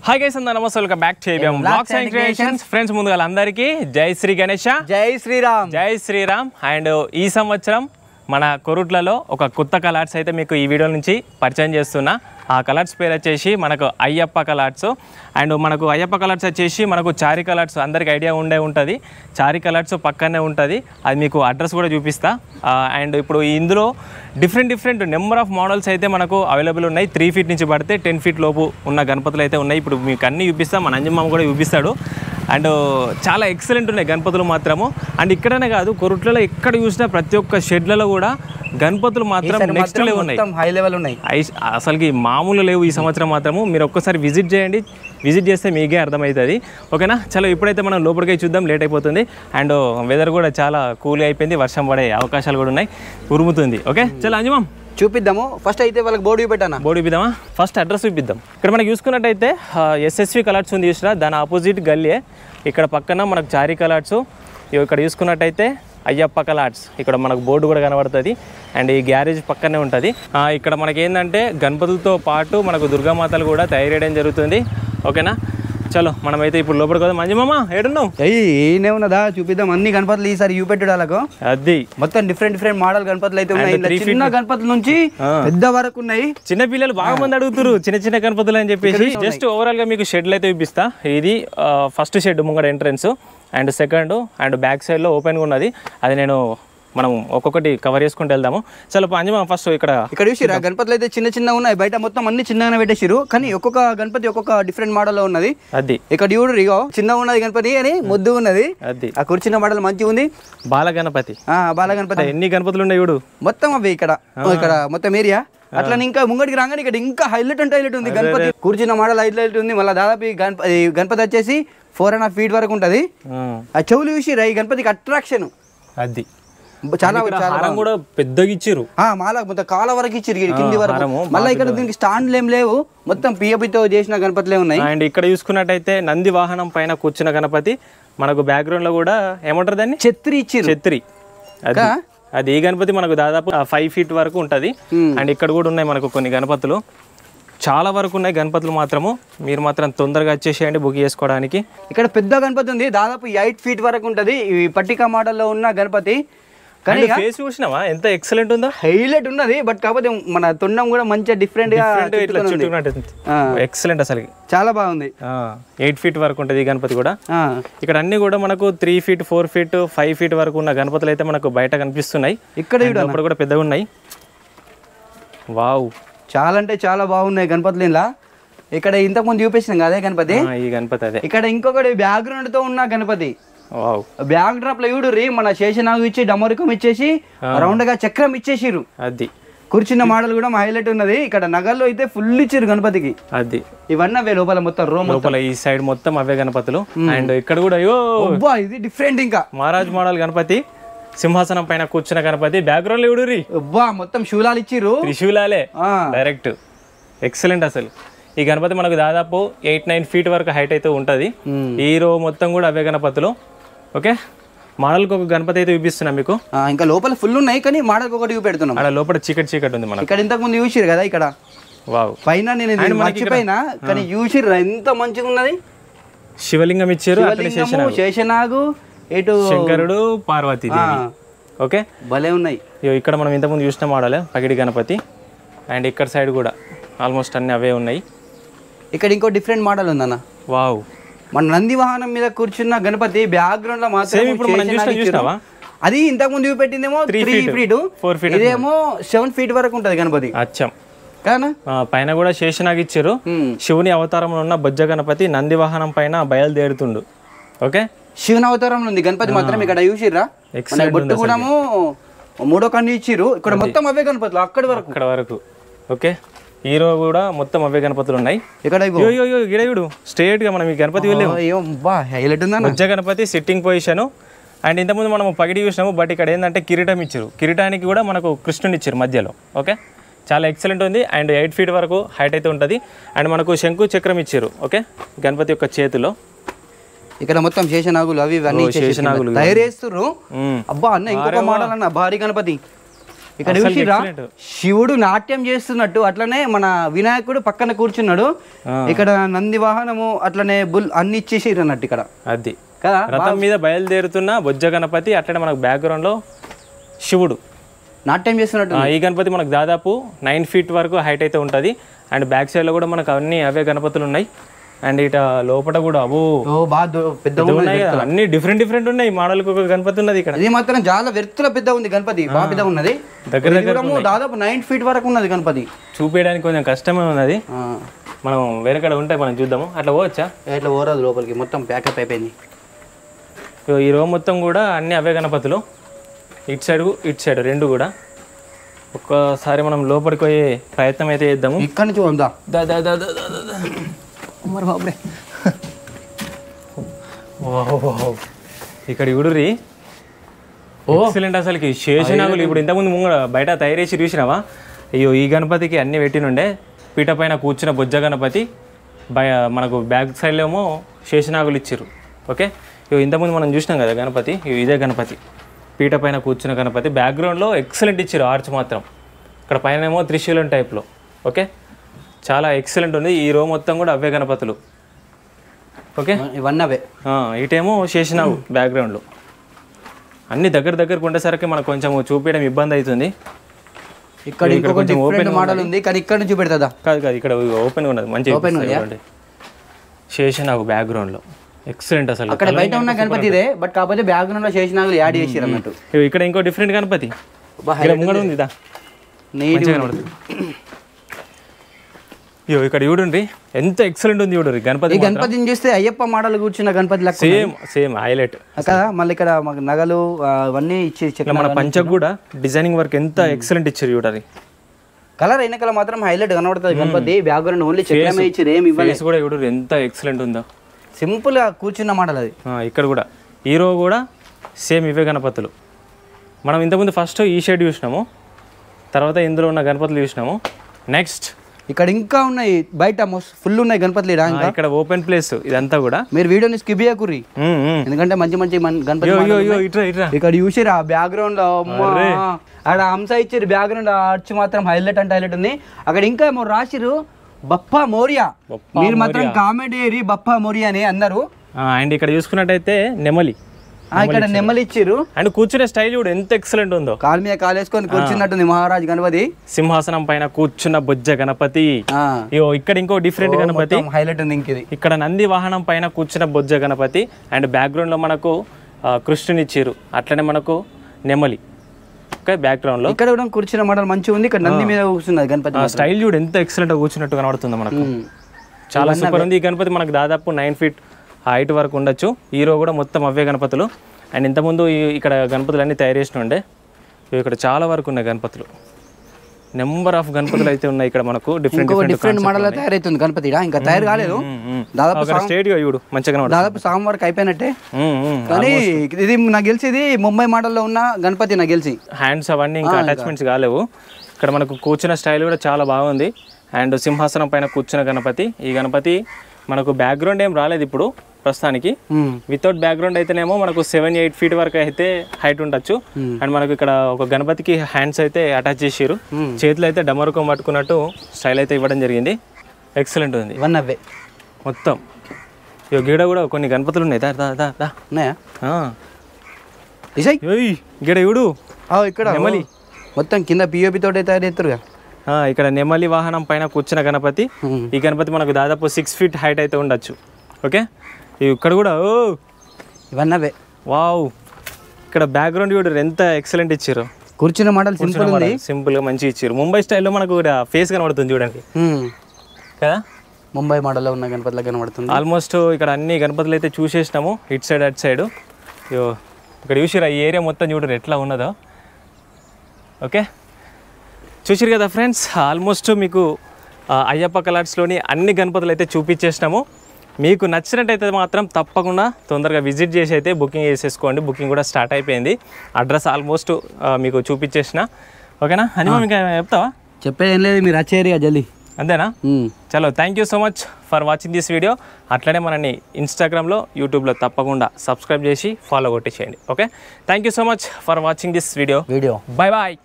Hi guys అందరూ నమస్తే welcome back to ABM blogs and creations friends ముందుగా అందరికీ జై శ్రీ గణేష జై శ్రీరామ్ అండ్ ఈ సంవత్సరం మన కొరుట్లలో ఒక కొత్త కలర్స్ అయితే మీకు ఈ వీడియో నుంచి పరిచయం చేస్తున్నా ఆ కలర్స్ పేరు వచ్చేసి మనకు అయ్యప్ప కలర్స్ అండ్ మనకు అయ్యప్ప కలర్స్ వచ్చేసి మనకు చారి కలర్స్ అందరికి ఐడియా ఉంటుంది చారి కలర్స్ పక్కనే ఉంటుంది అది మీకు అడ్రస్ కూడా చూపిస్తా అండ్ ఇప్పుడు ఇందులో డిఫరెంట్ నెంబర్ ఆఫ్ మోడల్స్ అయితే మనకు అవైలబుల్ ఉన్నాయి 3 ఫీట్ నుంచి పడితే 10 ఫీట్ లోపు ఉన్న గణపతులు అయితే ఉన్నాయి ఇప్పుడు మీకు అన్నీ చూపిస్తాం మన అంజమ్మ కూడా చూపిస్తాడు అండ్ చాలా ఎక్సలెంట్ ఉన్నాయి గణపతులు మాత్రము అండ్ ఇక్కడనే కాదు కొరుట్లలో ఎక్కడ చూసినా ప్రతి ఒక్క షెడ్లలో కూడా గణపతులు మాత్రం నెక్స్ట్ లెవెల్ ఉన్నాయి హై లెవెల్ ఉన్నాయి అసలుకి మామూలు లేవు ఈ సంవత్సరం మాత్రము మీరు ఒక్కసారి విజిట్ చేయండి విజిట్ చేస్తే మీకే అర్థమవుతుంది ఓకేనా చలో ఇప్పుడైతే మనం లోపలికి చూద్దాం లేట్ అయిపోతుంది అండ్ వెదర్ కూడా చాలా కూల్ అయిపోయింది వర్షం పడే అవకాశాలు కూడా ఉన్నాయి ఉరుముతుంది ఓకే చలో అంజమం చూపిద్దాము ఫస్ట్ అయితే వాళ్ళకి బోర్డు చూపెట్టాను బోర్డు చూపిద్దామా ఫస్ట్ అడ్రస్ చూపిద్దాం ఇక్కడ మనకి చూసుకున్నట్టయితే ఎస్ఎస్వి కలర్స్ ఉంది చూసినా దాని ఆపోజిట్ గల్లీ ఇక్కడ పక్కన మనకు చారీ కలర్స్ ఇక్కడ చూసుకున్నట్టయితే అయ్యప్ప కలర్స్ ఇక్కడ మనకు బోర్డు కూడా కనబడుతుంది అండ్ ఈ గ్యారేజ్ పక్కనే ఉంటుంది ఇక్కడ మనకి ఏంటంటే గణపతులతో పాటు మనకు దుర్గామాతలు కూడా తయారు చేయడం జరుగుతుంది ఓకేనా చలో మనమైతే ఇప్పుడు లోపలికి వద్దాం మంజమ్మ ఏడున్నావు ఏనే ఉన్నదా చూపిద్దాం అన్ని గణపతులు ఈసారి చూపెట్టాడు వాళ్ళకు అది మొత్తం డిఫరెంట్ మోడల్ గణపతులు అయితే ఉన్నాయి చిన్న గణపతుల నుంచి పెద్ద వరకు ఉన్నాయి చిన్న పిల్లలు బాగా మంది అడుగుతారు చిన్న గణపతులు అని చెప్పేసి జస్ట్ ఓవరాల్ గా మీకు షెడ్లు అయితే చూపిస్తా ఇది ఫస్ట్ షెడ్ ముంగడ entrance and second and back side లో ఓపెన్ గా ఉన్నది అది నేను మనం ఒక్కొక్కటి కవర్ చేసుకుంటూ వెళ్దాము చలో అంజమా ఫస్ట్ ఇక్కడ చూసిరా గణపతులు అయితే చిన్న ఉన్నాయి బయట మొత్తం అన్ని చిన్నగానే పెట్టేసిరు కానీ ఒక్కొక్క గణపతి ఒక్కొక్క డిఫరెంట్ మోడల్ లో ఉన్నది అది ఇక్కడ చూడు ఇగో చిన్న ఉన్నది గణపతి అని ముద్దు ఉన్నది అది ఆ కూర్చున్న మోడల్ మంచిగా ఉంది బాల గణపతి ఎన్ని గణపతులు ఉన్నాయి చూడు మొత్తం అవి ఇక్కడ మొత్తం ఏరియా అట్లా ఇంకా ముంగడికి రాగానే ఇక్కడ ఇంకా హైలైట్ ఉంది గణపతి కూర్చున్న మోడల్ హైలైట్ ఉంది మళ్ళీ దాదాపు గణపతి వచ్చేసి 4.5 feet వరకు ఉంటది ఆ చెవులు చూసి ఈ గణపతికి అట్రాక్షన్ అది చాలా కూడా పెద్దగా ఇచ్చారు మాల మొత్తం కాల వరకు ఇచ్చారు కింది వరకు మళ్ళీ ఇక్కడ దీనికి స్టాండ్లు ఏం లేవు మొత్తం పియపితో చేసిన గణపతులే ఉన్నాయి అండ్ ఇక్కడ చూసుకున్నట్టయితే నంది వాహనం పైన కూర్చున్న గణపతి మనకు బ్యాక్గ్రౌండ్ లో కూడా ఏమంటారు దాన్ని ఛత్రి ఇచ్చారు ఛత్రి అది ఈ గణపతి మనకు దాదాపు 5 feet వరకు ఉంటది అండ్ ఇక్కడ కూడా ఉన్నాయి మనకు కొన్ని గణపతులు చాలా వరకు ఉన్నాయి గణపతులు మాత్రము మీరు మాత్రం తొందరగా వచ్చేసేయండి బుక్ చేసుకోవడానికి ఇక్కడ పెద్ద గణపతి ఉంది దాదాపు 8 feet వరకు ఉంటది ఈ పట్టికా మోడల్లో ఉన్న గణపతి కానీ ఫేస్ చూసినావా ఎంత ఎక్సలెంట్ ఉందో హైలైట్ ఉన్నది బట్ కాకపోతే మన తొండం కూడా మంచిగా డిఫరెంట్ గా ఎక్సలెంట్ అసలు చాలా బాగుంది 8 feet వరకు ఉంటది ఈ గణపతి కూడా ఇక్కడ అన్ని కూడా మనకు 3 feet 4 feet 5 feet వరకు ఉన్న గణపతులు అయితే మనకు బయట కనిపిస్తున్నాయి ఇక్కడ కూడా పెద్దగా ఉన్నాయి వావ్ చాలా అంటే చాలా బాగున్నాయి గణపతులు ఇలా ఇక్కడ ఇంతకు ముందు చూపించినాం అదే గణపతి ఈ గణపతి అదే ఇక్కడ ఇంకొకటి బ్యాక్గ్రౌండ్ తో ఉన్న గణపతి బ్యాక్ డ్రాప్ లో చూడుర్రి మన శేషనాగు ఇచ్చి డమరుకం ఇచ్చేసి రౌండ్ గా చక్రం ఇచ్చేసిరు అది కూర్చున్న మోడల్ కూడా హైలైట్ ఉన్నది ఇక్కడ నగల్లో అయితే ఫుల్ ఇచ్చారు గణపతికి అది ఇవన్నీ అవే లోపల మొత్తం రూమ్ లోపల ఈ సైడ్ మొత్తం అవే గణపతులు అండ్ ఇక్కడ కూడా ఇది డిఫరెంట్ ఇంకా మహారాజ్ మోడల్ గణపతి సింహాసనం పైన కూర్చున్న గణపతి బ్యాక్గ్రౌండ్ లో చూడుర్రి మొత్తం శూలాలు ఇచ్చిర్రు త్రిశూలాలే డైరెక్ట్ ఎక్సలెంట్ అసలు ఈ గణపతి మనకు దాదాపు 8-9 feet వరకు హైట్ అయితే ఉంటది ఈ రో మొత్తం కూడా అవే గణపతులు ఓకే మోడల్కి ఒక గణపతి అయితే చూపిస్తున్నా మీకు ఇంకా లోపల ఫుల్ ఉన్నాయి కానీ మోడల్కి ఒకటి చూపెడుతున్నాం అక్కడ లోపల చీకటి ఉంది మనకి ఇక్కడ ఇంతకు ముందు చూసిరు కదా ఇక్కడ వావ్ పైన నేను మర్చిపోయినా కానీ చూసిర్రు ఎంత మంచిగా ఉన్నది శివలింగం ఇచ్చారు శేషనాగు ఇటు శంకరుడు పార్వతి ఓకే భలే ఉన్నాయి ఇక్కడ మనం ఇంతకుముందు చూసిన మోడల్ పగిడి గణపతి అండ్ ఇక్కడ సైడ్ కూడా ఆల్మోస్ట్ అన్ని అవే ఉన్నాయి ఇక్కడ ఇంకో డిఫరెంట్ మోడల్ ఉందన్న వావ్ మన నంది వాహనం మీద కూర్చున్న గణపతి బ్యాక్గ్రౌండ్ లో మాత్రం అది ఇంతకు ముందు చూపెట్టిందేమో 3 feet 4 feet ఇదేమో 7 feet వరకు ఉంటది గణపతి అచ్చం కానా పైన కూడా శేషనాగ్ ఇచ్చారు శివుని అవతారంలో ఉన్న బొజ్జ గణపతి నంది వాహనం పైన బయలుదేరుతుండు ఓకే శివుని అవతారంలో ఉంది గణపతి మాత్రం ఇక్కడ చూసిర్రా బొట్టు కూడా 3వ కన్ను ఇచ్చిర్రు ఇక్కడ మొత్తం అవే గణపతులు అక్కడ వరకు ఓకే హీరో కూడా మొత్తం అవే గణపతులు ఉన్నాయి ఇక్కడ గిడయుడు స్ట్రేట్ గా మనం ఈ గణపతి బొజ్జ గణపతి సిట్టింగ్ పొజిషన్ అండ్ ఇంతకుముందు మనం పగిడి చూసినాము బట్ ఇక్కడ ఏంటంటే కిరీటం ఇచ్చారు కిరీటానికి కూడా మనకు కృష్ణుని ఇచ్చారు మధ్యలో ఓకే చాలా ఎక్సలెంట్ ఉంది అండ్ 8 feet వరకు హైట్ అయితే ఉంటుంది అండ్ మనకు శంకు చక్రం ఇచ్చారు ఓకే గణపతి యొక్క చేతిలో ఇక్కడ మొత్తం శేషనాగులు అవి ఇవన్నీ తయారు చేస్తున్నారు అబ్బా అన్న ఇంకొక మోడల్ అన్న భారీ గణపతి ఇక్కడ చూసిరా శివుడు నాట్యం చేస్తున్నట్టు, అట్లనే మన వినాయకుడు పక్కన కూర్చున్నాడు. ఇక్కడ నంది వాహనము అట్లనే అన్ని ఇచ్చేసిర్రు అన్నట్టు ఇక్కడ. అది కదా రథం మీద బయలుదేరుతున్న బొజ్జ గణపతి, అట్లనే మనకు బ్యాక్గ్రౌండ్ లో శివుడు నాట్యం చేస్తున్నట్టు. ఈ గణపతి మనకు దాదాపు 9 feet వరకు హైట్ అయితే ఉంటుంది. అండ్ బ్యాక్ సైడ్ లో కూడా మనకు అన్ని అవే గణపతులు ఉన్నాయి. అండ్ ఇట లోపల కూడా అన్ని డిఫరెంట్ ఉన్నాయి. మోడల్ ఒక గణపతి ఉన్నది ఇక్కడ. ఇది మాత్రం చాలా వెర్తుల పెద్ద ఉంది గణపతి, బాగా పెద్ద ఉన్నది. దగ్గర దాదాపు 9 feet వరకు ఉన్నది గణపతి. చూపించడానికి కొంచెం కష్టమే ఉన్నది. మనం వేరే కడ ఉంటాయి, మనం చూద్దాము. అట్లా పోవచ్చా? ఇట్లా పోరాదు, లోపలికి మొత్తం ప్యాకప్ అయిపోయింది. ఈ రో మొత్తం కూడా అన్ని అవే గణపతులు, ఇటు సైడ్ రెండు కూడా. ఒక్కసారి మనం లోపలికి పోయే ప్రయత్నం అయితే చేద్దాము. ఇక్కడ నుంచి పోదా ఇక్కడ చూడుర్రి, ఎక్సలెంట్ అసలుకి. శేషనాగులు ఇప్పుడు ఇంతకుముందు బయట తయారు చేసి చూసినావా? అయ్యో ఈ గణపతికి అన్ని పెట్టినుండే. పీట పైన కూర్చున్న బొజ్జ గణపతి, మనకు బ్యాక్ సైడ్లో ఏమో శేషనాగులు ఇచ్చిర్రు. ఓకే, ఇంతకుముందు మనం చూసినాం కదా గణపతి, ఇదే గణపతి పీట పైన కూర్చున్న గణపతి. బ్యాక్గ్రౌండ్లో ఎక్సలెంట్ ఇచ్చారు ఆర్చ్ మాత్రం. ఇక్కడ పైన ఏమో త్రిశూలం టైప్లో. ఓకే, చాలా ఎక్సలెంట్ ఉంది. ఈ రో మొత్తం కూడా అవే గణపతులు. ఓకే, ఇవన్నీ అవే. ఇటేమో శేషనాగు బ్యాక్గ్రౌండ్లో. అన్ని దగ్గరకు ఉండేసరికి మనకు కొంచెం చూపించడం ఇబ్బంది అవుతుంది. ఇక్కడ కొంచెం ఓపెన్ మోడల్ ఉంది, కానీ ఇక్కడ నుంచి చూపెడతా. కాదు ఇక్కడ ఓపెన్ ఉన్నది, మంచి శేషనాగు బ్యాక్గ్రౌండ్లో. ఎక్సలెంట్ అసలు. అక్కడ బయట ఉన్న గణపతి ఇదే, బట్ కాకపోతే బ్యాక్గ్రౌండ్ లో శేషనాగులు యాడ్ చేసారు అన్నట్టు. ఇక్కడ ఇంకో డిఫరెంట్ గణపతి ఉంది. ఇక్కడ చూడండి ఎంత ఎక్సలెంట్ ఉంది. చూడండి గణపతి. గణపతిని చూస్తే అయ్యప్ప మోడల్ కూర్చున్న గణపతి సేమ్ హైలైట్ కదా. మళ్ళీ ఇక్కడ మాకు నగలు అవన్నీ ఇచ్చి మన పంచకు కూడా డిజైనింగ్ వర్క్ ఎంత ఎక్సలెంట్ ఇచ్చారు చూడండి. కలర్ వెనకాల మాత్రం హైలైట్ కనబడుతుంది గణపతి. బ్యాక్గ్రౌండ్ ఓన్లీ చెట్లమే ఇచ్చారు, ఏమి ఇవ్వలేదు. కూడా చూడండి ఎంత ఎక్సలెంట్ ఉందో. సింపుల్ గా కూర్చున్న మోడల్ అది. ఇక్కడ కూడా హీరో కూడా సేమ్ ఇవే గణపతులు. మనం ఇంతకుముందు ఫస్ట్ ఈ షేడ్ చూసినాము, తర్వాత ఇందులో ఉన్న గణపతులు చూసినాము. నెక్స్ట్ ఇక్కడ ఇంకా ఉన్నాయి, బయట ఫుల్ ఉన్నాయి గణపతులు. ఇక్కడ ఓపెన్ ప్లేస్ ఇదంతా కూడా. మీరు వీడియోని స్కిప్ చేయకుర్రి, ఎందుకంటే మంచి గణపతి ఇక్కడ చూసిరా. బ్యాక్గ్రౌండ్ లో అక్కడ హంస ఇచ్చారు, బ్యాక్గ్రౌండ్ ఆర్చ్ మాత్రం హైలైట్ అంటే హైలైట్ ఉంది. అక్కడ ఇంకా ఏమో రాసిరు బప్పా మోరియా. మీరు మాత్రం కామెంట్ చేయరి బప్పా మోరియా అని అన్నారు. అండ్ ఇక్కడ చూసుకున్నట్టయితే నెమలి, ఇక్కడ నెమలి ఇచ్చారు. అండ్ కూర్చునే స్టైల్ కూడా ఎంత ఎక్సలెంట్ ఉందో. కాలు మీద కాలేసుకొని కూర్చున్నట్టుంది మహారాజ్ గణపతి. సింహాసనం పైన కూర్చున్న బొజ్జ గణపతి. ఇక్కడ ఇంకో డిఫరెంట్ గణపతి హైలైట్ ఉంది. ఇంకది ఇక్కడ నంది వాహనం పైన కూర్చున్న బొజ్జ గణపతి. అండ్ బ్యాక్గ్రౌండ్ లో మనకు కృష్ణుని ఇచ్చారు, అట్లనే మనకు నెమలి. ఓకే, బ్యాక్గ్రౌండ్ లో ఇక్కడ కూడా కూర్చున్న మోడల్ మంచిగా ఉంది. ఇక్కడ నంది మీద కూర్చున్నది గణపతి. స్టైల్ చూడు ఎంత ఎక్సలెంట్ గా కూర్చున్నట్టు కనబడుతుంది మనకు. చాలా సూపర్ ఉంది. ఈ గణపతి మనకు దాదాపు 9 feet హైట్ వరకు ఉండొచ్చు. హీరో కూడా మొత్తం అవే గణపతులు. అండ్ ఇంతకుముందు ఇక్కడ గణపతులు అన్నీ తయారు చేసిన ఉండే. ఇక్కడ చాలా వరకు ఉన్నాయి గణపతులు. నెంబర్ ఆఫ్ గణపతులు అయితే ఉన్నాయి ఇక్కడ మనకు. డిఫరెంట్ మోడల్ తయారైతుంది గణపతి. ఇంకా తయారు కాలేదు, దాదాపు స్టేట్ గా చూడు మంచిగా దాదాపు సామ్ వరకు అయిపోయినట్టే. కానీ ఇది నాకు తెలిసి ఇది ముంబై మోడల్లో ఉన్న గణపతి నాకు తెలిసి. హ్యాండ్స్ అవన్నీ ఇంకా అటాచ్మెంట్స్ కాలేవు. ఇక్కడ మనకు కూర్చున్న స్టైల్ కూడా చాలా బాగుంది. అండ్ సింహాసనం పైన కూర్చున్న గణపతి. ఈ గణపతి మనకు బ్యాక్గ్రౌండ్ ఏం రాలేదు ఇప్పుడు ప్రస్తుతానికి. వితౌట్ బ్యాక్గ్రౌండ్ అయితేనేమో మనకు 7-8 feet వరకు అయితే హైట్ ఉండొచ్చు. అండ్ మనకు ఇక్కడ ఒక గణపతికి హ్యాండ్స్ అయితే అటాచ్ చేసారు, చేతులు అయితే డమరుకం పట్టుకున్నట్టు స్టైల్ అయితే ఇవ్వడం జరిగింది. ఎక్సలెంట్ ఉంది మొత్తం. గీడ కూడా కొన్ని గణపతులు ఉన్నాయి. గీడ చూడు, ఇక్కడ నెమలి మొత్తం కింద పిఓపి తోటి తయారు చేస్తారు. ఇక్కడ నెమలి వాహనం పైన కూర్చున్న గణపతి. ఈ గణపతి మనకు దాదాపు 6 feet హైట్ అయితే ఉండొచ్చు. ఓకే, ఇక్కడ కూడా ఇవన్నవే. వావ్, ఇక్కడ బ్యాక్గ్రౌండ్ కూడా ఎంత ఎక్సలెంట్ ఇచ్చారు. కూర్చున్న మోడల్ సింపుల్ గా మంచి ఇచ్చారు. ముంబై స్టైల్లో మనకు ఫేస్ కనబడుతుంది చూడండి కదా. ముంబై మోడల్లో ఉన్న గణపతిలో కనబడుతుంది. ఆల్మోస్ట్ ఇక్కడ అన్ని గణపతులు అయితే చూసేసినాము, ఇటు సైడ్ అటు సైడ్. ఇక్కడ చూసిరా ఈ ఏరియా మొత్తం చూడరు ఎట్లా ఉన్నదో. ఓకే, చూసిరు కదా ఫ్రెండ్స్, ఆల్మోస్ట్ మీకు అయ్యప్ప కలర్స్లోని అన్ని గణపతులు అయితే చూపించేసినాము. మీకు నచ్చినట్టయితే మాత్రం తప్పకుండా తొందరగా విజిట్ చేసి అయితే బుకింగ్ చేసేసుకోండి. బుకింగ్ కూడా స్టార్ట్ అయిపోయింది. అడ్రస్ ఆల్మోస్ట్ మీకు చూపించేసిన. ఓకేనా హనుమా, ఇంకా చెప్తావా? చెప్పేది ఏం లేదు, మీరు వచ్చేరియా జల్దీ, అంతేనా? చలో, thank you so much for watching this video. అట్లనే మనని ఇన్స్టాగ్రామ్లో, యూట్యూబ్లో తప్పకుండా సబ్స్క్రైబ్ చేసి ఫాలో కొట్టేసేయండి. Okay, thank you so much for watching this video. Bye bye.